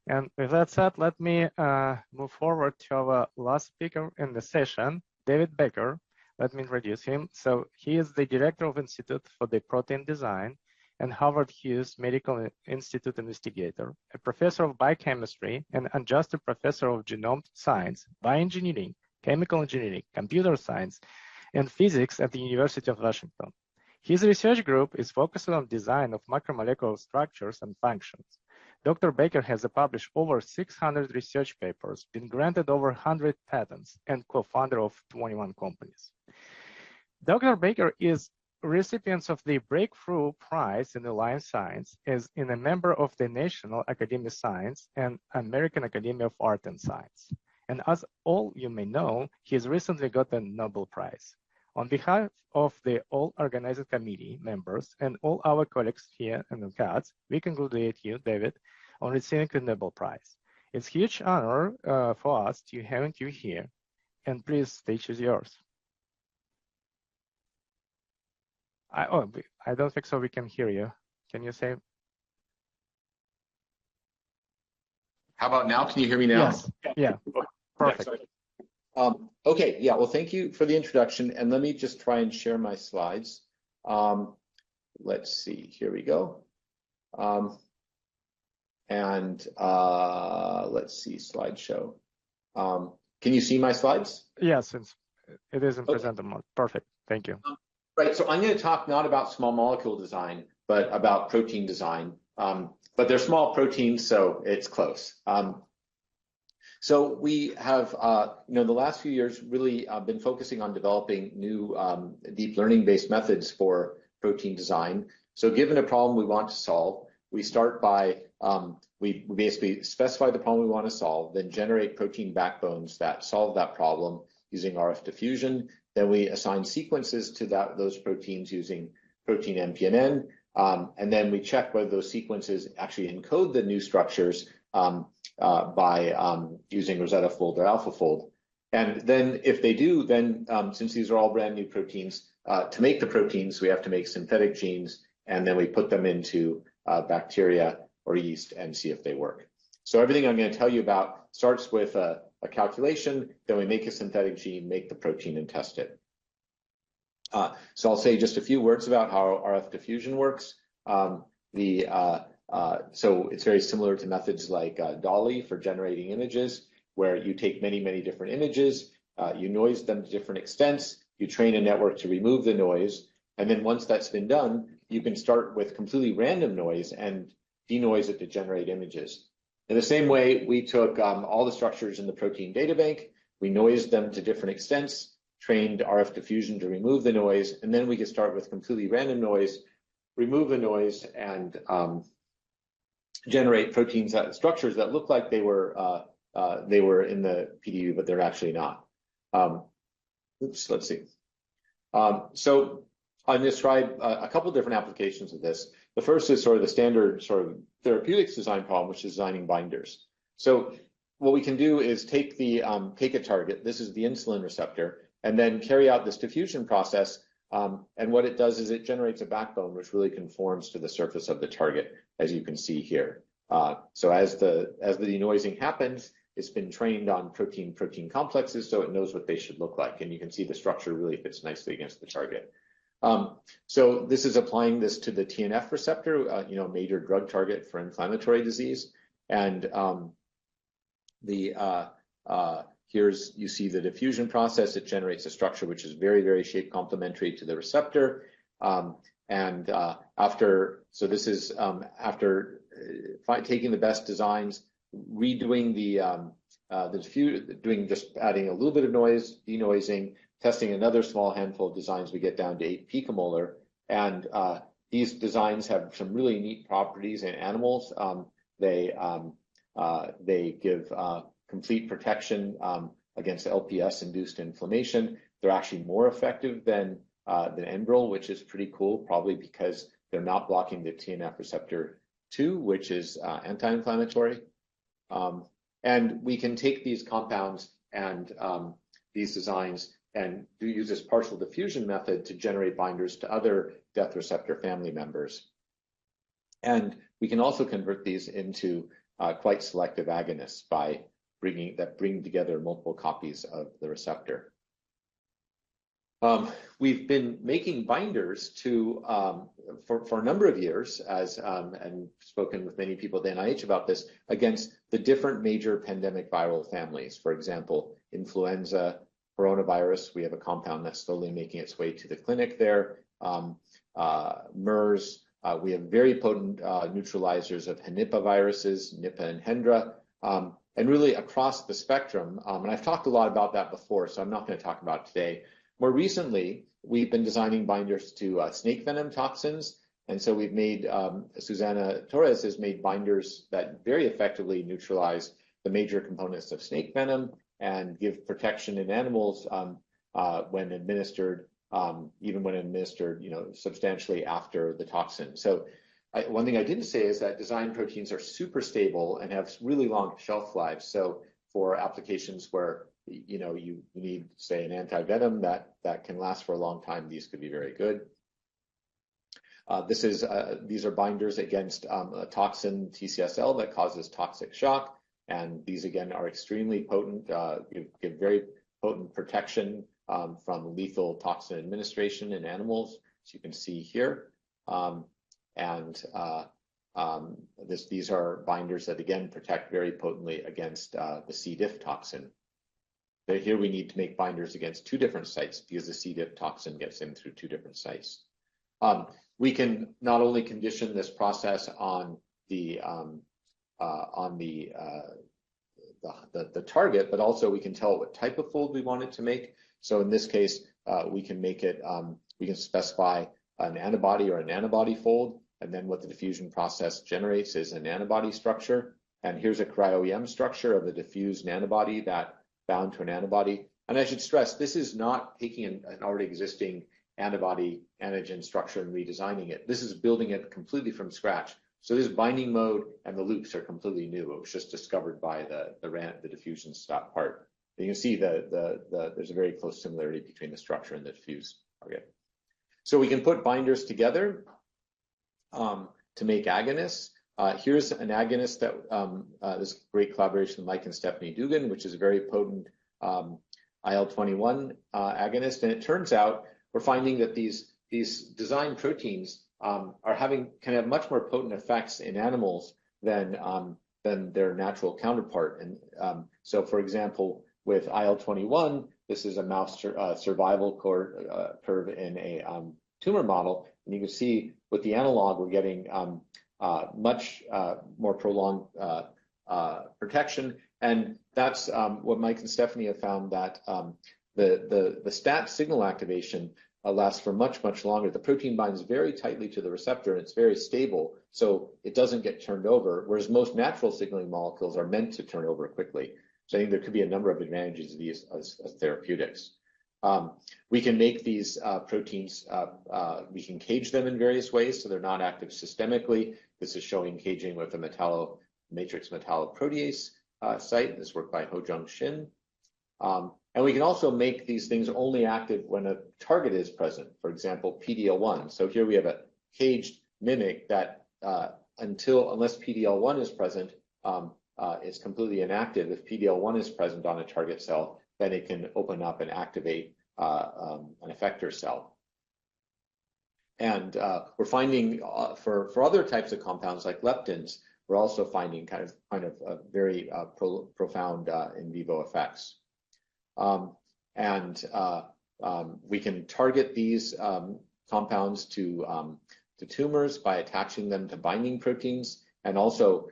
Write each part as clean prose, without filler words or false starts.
And with that said, let me move forward to our last speaker in the session, David Baker. Let me introduce him. So he is the Director of Institute for the Protein Design and Harvard Hughes Medical Institute Investigator, a Professor of Biochemistry and Adjunct Professor of Genome Science, Bioengineering, Chemical Engineering, Computer Science, and Physics at the University of Washington. His research group is focused on design of macromolecular structures and functions. Dr. Baker has published over 600 research papers, been granted over 100 patents, and co-founder of 21 companies. Dr. Baker is recipient of the Breakthrough Prize in the Life Science, is a member of the National Academy of Science and American Academy of Art and Science. And as all you may know, he has recently got the Nobel Prize. On behalf of the all organizing committee members and all our colleagues here in the CATS, we congratulate you, David, on receiving the Nobel Prize. It's a huge honor for us to having you here. And please, stage is yours. I don't think so we can hear you. Can you say? How about now? Can you hear me now? Yes. Yeah. Perfect. Okay. Yeah. Well, thank you for the introduction. And let me just try and share my slides. Let's see. Here we go. Let's see. Slideshow. Can you see my slides? Yes. It is in presenter mode. Perfect. Thank you. Right, so I'm going to talk not about small molecule design, but about protein design. But they're small proteins, so it's close. So we have, the last few years really been focusing on developing new deep learning-based methods for protein design. So given a problem we want to solve, we start by, we basically specify the problem we want to solve, then generate protein backbones that solve that problem using RF diffusion. Then we assign sequences to those proteins using protein MPNN, and then we check whether those sequences actually encode the new structures by using Rosetta fold or AlphaFold. And then if they do, then since these are all brand new proteins, to make the proteins, we have to make synthetic genes, and then we put them into bacteria or yeast and see if they work. So everything I'm going to tell you about starts with a calculation, then we make a synthetic gene, make the protein, and test it. So I'll say just a few words about how RF diffusion works. So it's very similar to methods like DALL-E for generating images, where you take many, many different images, you noise them to different extents, you train a network to remove the noise, and then once that's been done, you can start with completely random noise and denoise it to generate images. In the same way, we took all the structures in the protein data bank, we noised them to different extents, trained RF diffusion to remove the noise, and then we could start with completely random noise, remove the noise, and generate proteins, structures that look like they were in the PDB, but they're actually not. Let's see. So I'll describe a couple different applications of this. The first is sort of the standard sort of therapeutics design problem, which is designing binders. So what we can do is take a target, this is the insulin receptor, and then carry out this diffusion process. And what it does is it generates a backbone which really conforms to the surface of the target, as you can see here. So as the denoising happens, it's been trained on protein complexes, so it knows what they should look like. And you can see the structure really fits nicely against the target. So this is applying this to the TNF receptor, a major drug target for inflammatory disease. And here's, you see the diffusion process. It generates a structure which is very, very shape complementary to the receptor. After taking the best designs, redoing just adding a little bit of noise, denoising, testing another small handful of designs, we get down to 8 picomolar. And these designs have some really neat properties in animals. They give complete protection against LPS-induced inflammation. They're actually more effective than Enbrel, which is pretty cool, probably because they're not blocking the TNF receptor 2, which is anti-inflammatory. And we can take these compounds and these designs and use this partial diffusion method to generate binders to other death receptor family members. And we can also convert these into quite selective agonists by bring together multiple copies of the receptor. We've been making binders to for a number of years, and spoken with many people at the NIH about this, against the different major pandemic viral families. For example, influenza, coronavirus. We have a compound that's slowly making its way to the clinic there. MERS. We have very potent neutralizers of Henipaviruses, Nipah and Hendra, and really across the spectrum. And I've talked a lot about that before, so I'm not going to talk about it today. More recently, we've been designing binders to snake venom toxins. And so we've made, Susana Torres has made binders that very effectively neutralize the major components of snake venom and give protection in animals when administered, even when administered, substantially after the toxin. So one thing I didn't say is that design proteins are super stable and have really long shelf lives. So for applications where you need, say, an anti-venom that can last for a long time, these could be very good. These are binders against a toxin, TCSL, that causes toxic shock. And these, again, are extremely potent, give very potent protection from lethal toxin administration in animals, as you can see here. These are binders that, again, protect very potently against the C. diff toxin. But here we need to make binders against two different sites because the C. diff toxin gets in through two different sites. We can not only condition this process on the target, but also we can tell what type of fold we want it to make. So in this case, we can make it, we can specify an antibody or an antibody fold, and then what the diffusion process generates is an antibody structure. And here's a cryo-EM structure of a diffused antibody that bound to an antibody. And I should stress, this is not taking an already existing antibody antigen structure and redesigning it. This is building it completely from scratch. So this binding mode and the loops are completely new. It was just discovered by the diffusion stop part. And you can see there's a very close similarity between the structure and the diffused target. So we can put binders together to make agonists. Here's an agonist that this great collaboration with Mike and Stephanie Dugan, which is a very potent IL-21 agonist. And it turns out we're finding that these design proteins can have much more potent effects in animals than their natural counterpart. And so, for example, with IL-21, this is a mouse survival curve in a tumor model, and you can see with the analog we're getting much more prolonged protection, and that's what Mike and Stephanie have found, that the STAT signal activation lasts for much longer. The protein binds very tightly to the receptor, and it's very stable, so it doesn't get turned over, whereas most natural signaling molecules are meant to turn over quickly. So I think there could be a number of advantages of these as therapeutics. We can make these proteins, we can cage them in various ways so they're not active systemically. This is showing caging with a matrix metalloprotease site. This work by Hojung Shin. And we can also make these things only active when a target is present, for example, PD-L1. So here we have a caged mimic that unless PD-L1 is present, is completely inactive. If PD-L1 is present on a target cell, then it can open up and activate an effector cell. And we're finding for other types of compounds like leptins, we're also finding kind of very profound in vivo effects. We can target these compounds to tumors by attaching them to binding proteins, and also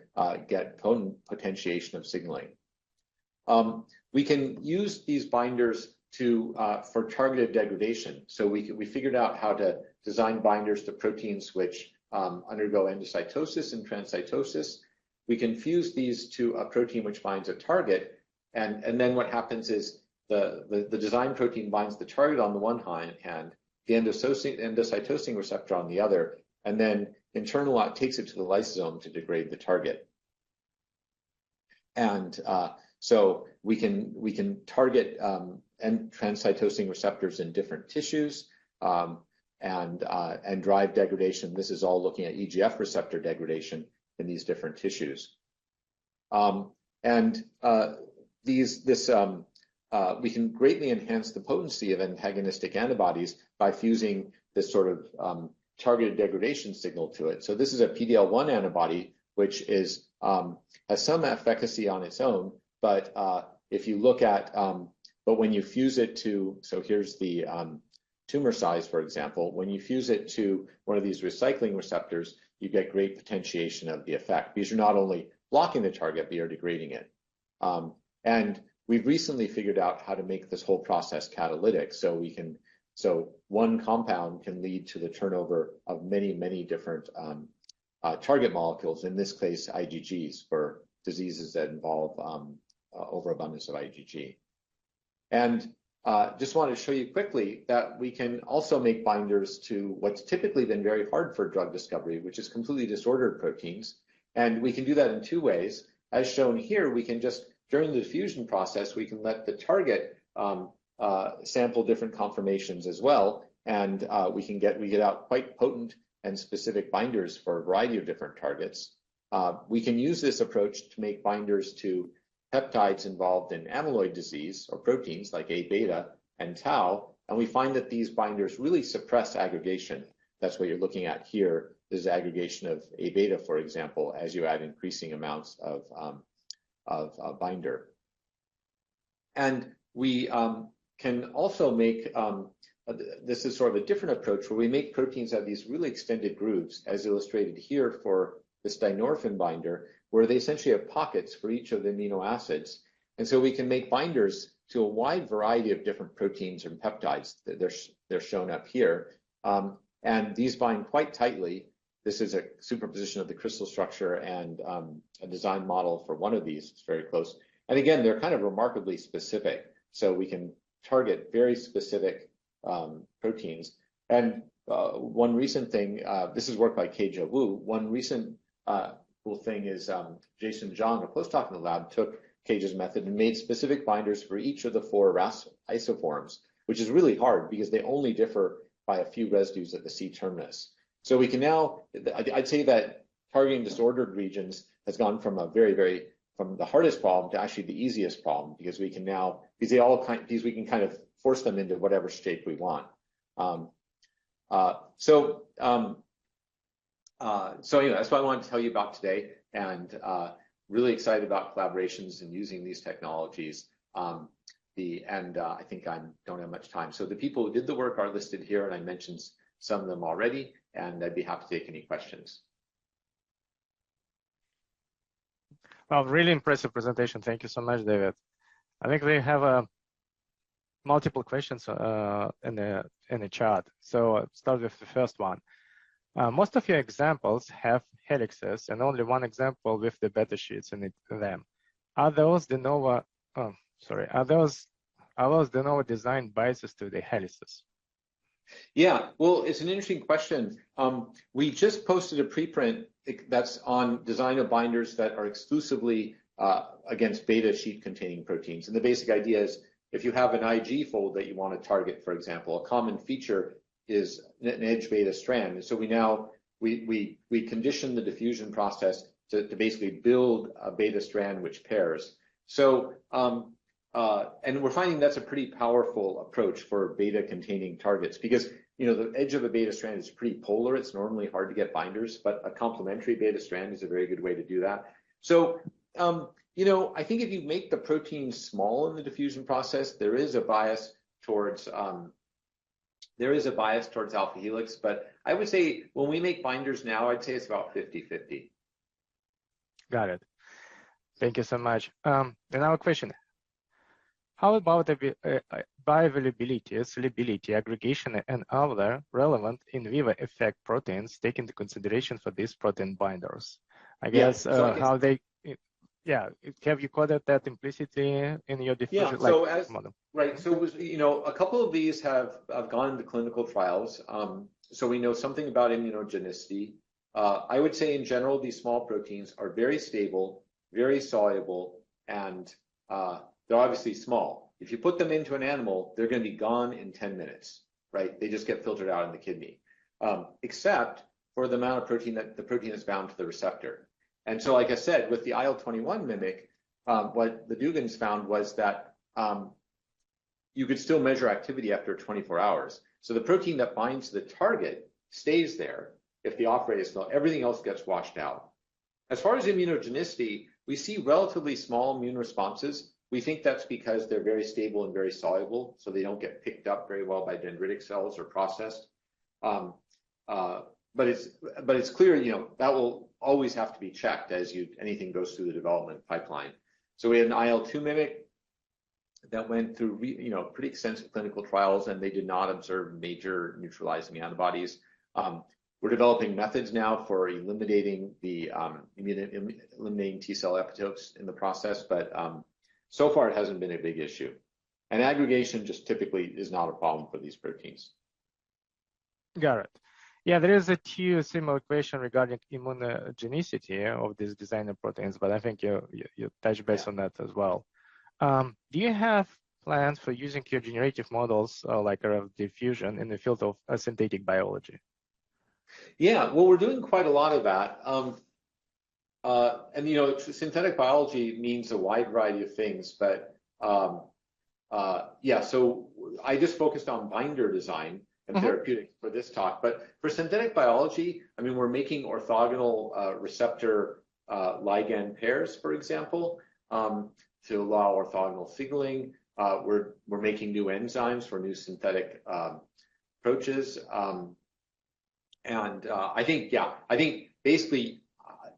get potent potentiation of signaling. We can use these binders for targeted degradation. So we figured out how to design binders to proteins which undergo endocytosis and transcytosis. We can fuse these to a protein which binds a target, and then what happens is the design protein binds the target on the one hand, the endocytosing receptor on the other, and then takes it to the lysosome to degrade the target. And so we can target transcytosing receptors in different tissues and drive degradation. This is all looking at EGF receptor degradation in these different tissues. We can greatly enhance the potency of antagonistic antibodies by fusing this sort of targeted degradation signal to it. So this is a PD-L1 antibody, which is has some efficacy on its own, but if you look at, but when you fuse it to, so here's the tumor size, for example, when you fuse it to one of these recycling receptors, you get great potentiation of the effect because you're not only blocking the target, but you're degrading it. And we've recently figured out how to make this whole process catalytic, so one compound can lead to the turnover of many, many different target molecules, in this case, IgGs, for diseases that involve overabundance of IgG. And just wanted to show you quickly that we can also make binders to what's typically been very hard for drug discovery, which is completely disordered proteins. And we can do that in two ways. As shown here, we can just, during the diffusion process, we can let the target sample different conformations as well. And we get out quite potent and specific binders for a variety of different targets. We can use this approach to make binders to peptides involved in amyloid disease or proteins like A beta and tau. And we find that these binders really suppress aggregation. That's what you're looking at here. This is aggregation of A beta, for example, as you add increasing amounts of binder. And we can also make, this is sort of a different approach where we make proteins have these really extended grooves, as illustrated here for this dinorphin binder, where they essentially have pockets for each of the amino acids. And so we can make binders to a wide variety of different proteins and peptides. They're shown up here. And these bind quite tightly. This is a superposition of the crystal structure and a design model for one of these. It's very close. And again, they're kind of remarkably specific. So we can target very specific proteins. And one recent thing, this is work by Keija Wu. One recent cool thing is Jason Zhang, a postdoc in the lab, took Keija's method and made specific binders for each of the 4 RAS isoforms, which is really hard because they only differ by a few residues at the C terminus. So we can now, I'd say that targeting disordered regions has gone from from the hardest problem to actually the easiest problem, because we can now, because we can kind of force them into whatever shape we want. So anyway, that's what I wanted to tell you about today, and really excited about collaborations and using these technologies. I think I don't have much time. So the people who did the work are listed here, and I mentioned some of them already, and I'd be happy to take any questions. Well, really impressive presentation. Thank you so much, David. I think we have multiple questions in the chat. So I'll start with the first one. Most of your examples have helixes, and only one example with the beta sheets in them. Are those de novo? Are those de novo designed biases to the helices? Yeah, well, it's an interesting question. We just posted a preprint that's on design of binders that are exclusively against beta sheet-containing proteins. And the basic idea is, if you have an IG fold that you want to target, for example, a common feature is an edge beta strand. And so we condition the diffusion process to basically build a beta strand which pairs. So and we're finding that's a pretty powerful approach for beta-containing targets, because the edge of a beta strand is pretty polar. It's normally hard to get binders, but a complementary beta strand is a very good way to do that. So I think if you make the protein small in the diffusion process, there is a bias towards alpha helix, but I would say when we make binders now, I'd say it's about 50-50. Got it. Thank you so much. Another question. How about the bioavailability, solubility, aggregation, and other relevant in vivo effect proteins taken into consideration for these protein binders? I guess how they, have you coded that implicitly in your diffusion model? Right. So a couple of these have gone into clinical trials. So we know something about immunogenicity. I would say in general, these small proteins are very stable, very soluble, and they're obviously small. If you put them into an animal, they're going to be gone in 10 minutes, right? They just get filtered out in the kidney, except for the amount of protein the protein is bound to the receptor. And so, like I said, with the IL-21 mimic, what the Dugans found was that you could still measure activity after 24 hours. So the protein that binds to the target stays there if the off rate is low. Everything else gets washed out. As far as immunogenicity, we see relatively small immune responses. We think that's because they're very stable and very soluble, so they don't get picked up very well by dendritic cells or processed. But it's clear, that will always have to be checked as anything goes through the development pipeline. So we had an IL-2 mimic that went through, pretty extensive clinical trials, and they did not observe major neutralizing antibodies. We're developing methods now for eliminating the eliminating T cell epitopes in the process, but so far it hasn't been a big issue. And aggregation just typically is not a problem for these proteins. Got it. Yeah, there is a two similar question regarding immunogenicity of these designer proteins, but I think you touched base on that as well. Do you have plans for using your generative models like diffusion in the field of synthetic biology? Yeah, well, we're doing quite a lot of that. And synthetic biology means a wide variety of things, but yeah, so I just focused on binder design and therapeutic for this talk. But for synthetic biology, we're making orthogonal receptor ligand pairs, for example, to allow orthogonal signaling. We're making new enzymes for new synthetic approaches. And I think basically,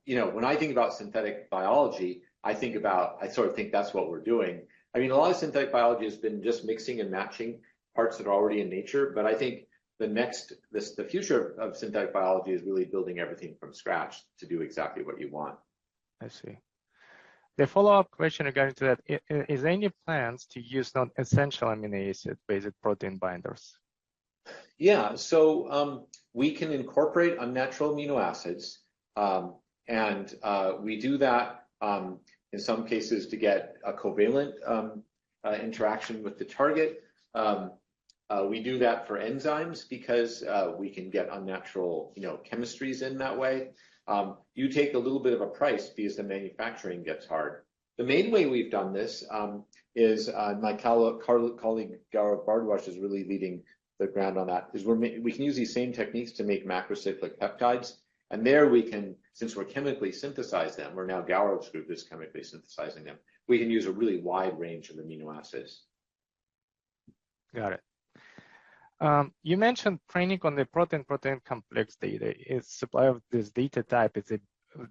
when I think about synthetic biology, I sort of think that's what we're doing. A lot of synthetic biology has been just mixing and matching parts that are already in nature, but I think the future of synthetic biology is really building everything from scratch to do exactly what you want. I see. The follow-up question regarding to that, is there any plans to use non-essential amino acid-based protein binders? Yeah, so we can incorporate unnatural amino acids, and we do that in some cases to get a covalent interaction with the target. We do that for enzymes because we can get unnatural, chemistries in that way. You take a little bit of a price because the manufacturing gets hard. The main way we've done this is my colleague Gaurav Bardwaj is really leading the ground on that. Is we can use these same techniques to make macrocyclic peptides, and there we can, since we're chemically synthesize them, or now Gaurav's group is chemically synthesizing them, we can use a really wide range of amino acids. Got it. You mentioned training on the protein-protein complex data. Its supply of this data type is the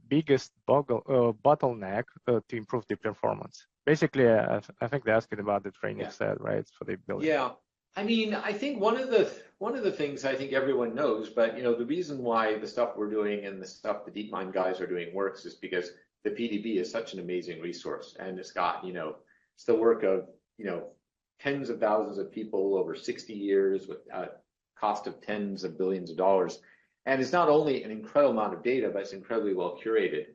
biggest bottleneck to improve the performance. Basically, I think they're asking about the training set, right, for the building. Yeah, I think one of the things I think everyone knows, but the reason why the stuff we're doing and the stuff the DeepMind guys are doing works is because the PDB is such an amazing resource, and it's got it's the work of tens of thousands of people over 60 years with a cost of tens of billions of dollars. And it's not only an incredible amount of data, but it's incredibly well curated.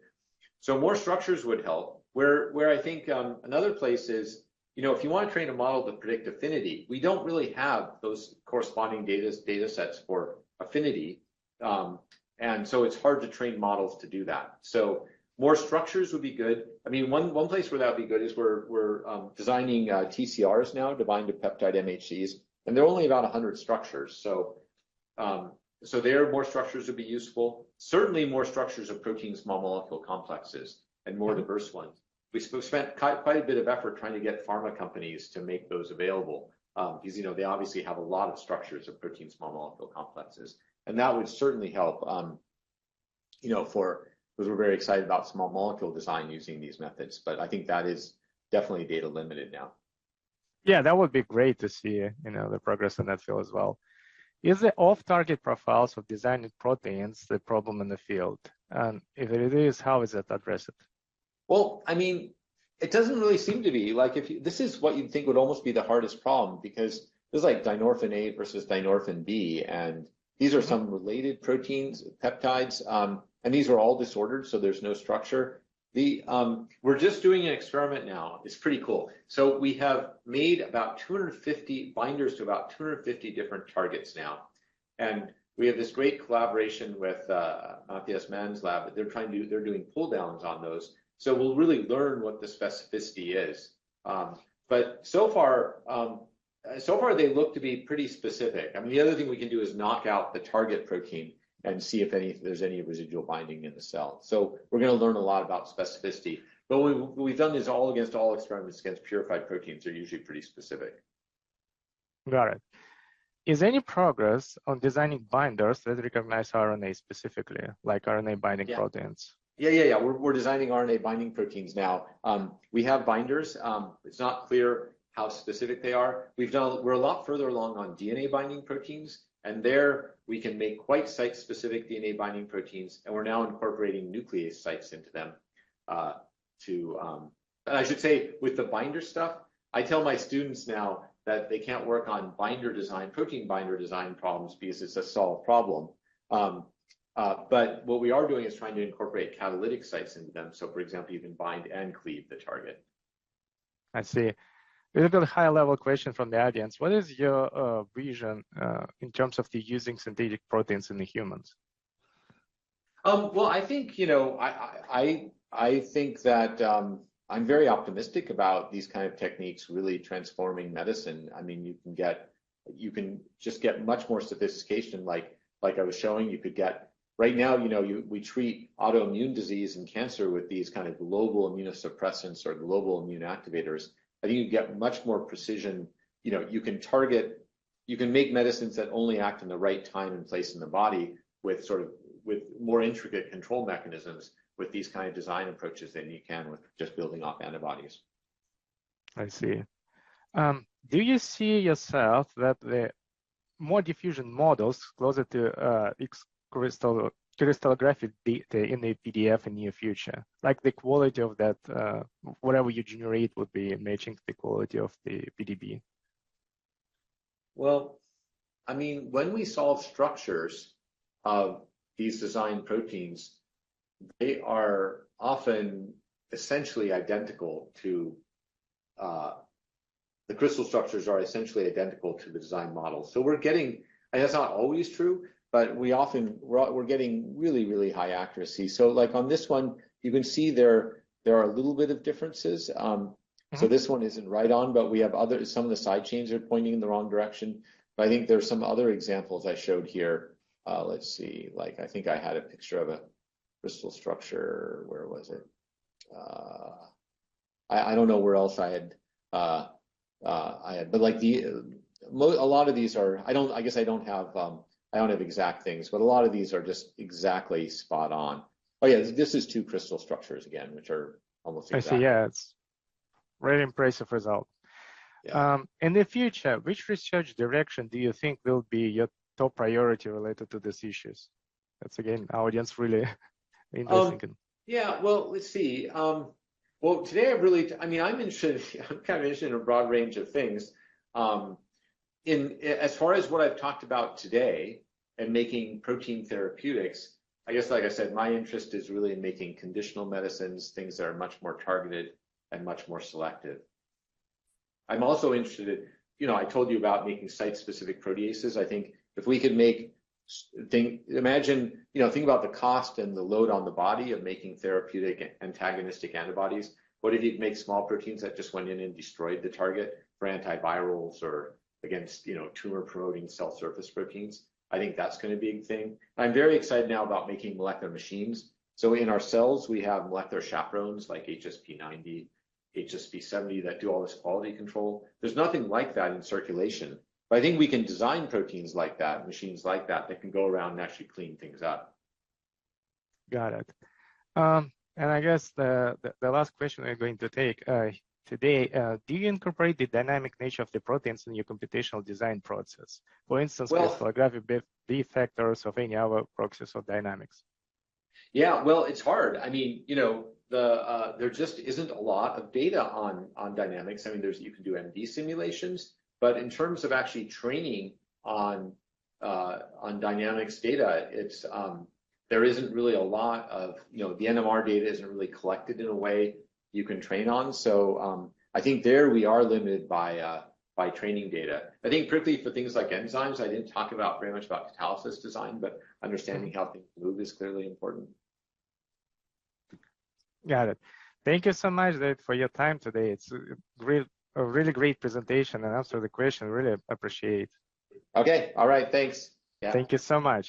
So more structures would help. Where I think another place is, if you want to train a model to predict affinity, we don't really have those corresponding data sets for affinity. And so it's hard to train models to do that. So more structures would be good. One place where that would be good is we're designing TCRs now to bind to peptide MHCs, and there are only about 100 structures. So there, more structures would be useful. Certainly more structures of protein small molecule complexes and more diverse ones. We spent quite a bit of effort trying to get pharma companies to make those available because they obviously have a lot of structures of protein small molecule complexes, and that would certainly help. Because we're very excited about small molecule design using these methods, but I think that is definitely data limited now. Yeah, that would be great to see, the progress in that field as well. Is the off-target profiles of designing proteins the problem in the field? And if it is, how is it addressed? Well, it doesn't really seem to be. This is what you'd think would almost be the hardest problem, because there's like dynorphin A versus dynorphin B, and these are some related proteins, peptides, and these are all disordered, so there's no structure. We're just doing an experiment now. It's pretty cool. So we have made about 250 binders to about 250 different targets now, and we have this great collaboration with Matthias Mann's lab. They're doing pull downs on those. So we'll really learn what the specificity is. But so far they look to be pretty specific. I mean, the other thing we can do is knock out the target protein and see if there's any residual binding in the cell. So we're going to learn a lot about specificity. But we've done this all experiments against purified proteins. They're usually pretty specific. Got it. Is any progress on designing binders that recognize RNA specifically, like RNA binding proteins? Yeah. We're designing RNA binding proteins now. We have binders. It's not clear how specific they are. We're a lot further along on DNA binding proteins, and there we can make quite site-specific DNA binding proteins, and we're now incorporating nuclease sites into them. And I should say, with the binder stuff, I tell my students now that they can't work on protein binder design problems because it's a solved problem. But what we are doing is trying to incorporate catalytic sites into them. So, for example, you can bind and cleave the target. I see. A little bit high-level question from the audience. What is your vision in terms of the using synthetic proteins in the humans? Well, I think, I think that I'm very optimistic about these kind of techniques really transforming medicine. I mean, you can just get much more sophistication. Like I was showing, you could get right now. We treat autoimmune disease and cancer with these kind of global immunosuppressants or global immune activators. I think you get much more precision. You can make medicines that only act in the right time and place in the body with more intricate control mechanisms with these kind of design approaches than you can with just building off antibodies. I see. Do you see yourself that the more diffusion models closer to crystallographic data in the PDF in near future, like the quality of that, whatever you generate would be matching the quality of the PDB? Well, I mean, when we solve structures of these design proteins, they are often essentially identical to the crystal structures are essentially identical to the design model. So we're getting, and that's not always true, but we're getting really, really high accuracy. So like on this one, you can see there are a little bit of differences. So this one isn't right on, but we have some of the side chains are pointing in the wrong direction. But I think there's some other examples I showed here. Let's see, like I think I had a picture of a crystal structure. Where was it? I don't know where else I had, but like a lot of these are, I guess I don't have exact things, but a lot of these are just exactly spot on. Oh yeah, this is two crystal structures again, which are almost exact. I see, yeah, it's really impressive result. Yeah. In the future, which research direction do you think will be your top priority related to these issues? That's again, our audience really interesting. Yeah, well, let's see. Well, today I'm kind of interested in a broad range of things. As far as what I've talked about today and making protein therapeutics, I guess, like I said, my interest is really in making conditional medicines, things that are much more targeted and much more selective. I'm also interested in, I told you about making site-specific proteases. I think if we could think about the cost and the load on the body of making therapeutic antagonistic antibodies. What if you make small proteins that just went in and destroyed the target for antivirals or against, tumor-promoting cell surface proteins? I think that's going to be a big thing. I'm very excited now about making molecular machines. So in our cells, we have molecular chaperones like HSP90, HSP70 that do all this quality control. There's nothing like that in circulation. But I think we can design proteins like that, machines like that can go around and actually clean things up. Got it. And I guess the last question we're going to take today, do you incorporate the dynamic nature of the proteins in your computational design process? For instance, crystallographic B factors of any other process of dynamics? Yeah, well, it's hard. I mean, there just isn't a lot of data on dynamics. I mean, you can do MD simulations, but in terms of actually training on dynamics data, there isn't really a lot of, the NMR data isn't really collected in a way you can train on. So I think there we are limited by by training data. I think particularly for things like enzymes, I didn't talk about very much about catalysis design, but understanding how things move is clearly important. Got it. Thank you so much, David, for your time today. It's a really great presentation and answer the question. Really appreciate. Okay. All right. Thanks. Yeah. Thank you so much.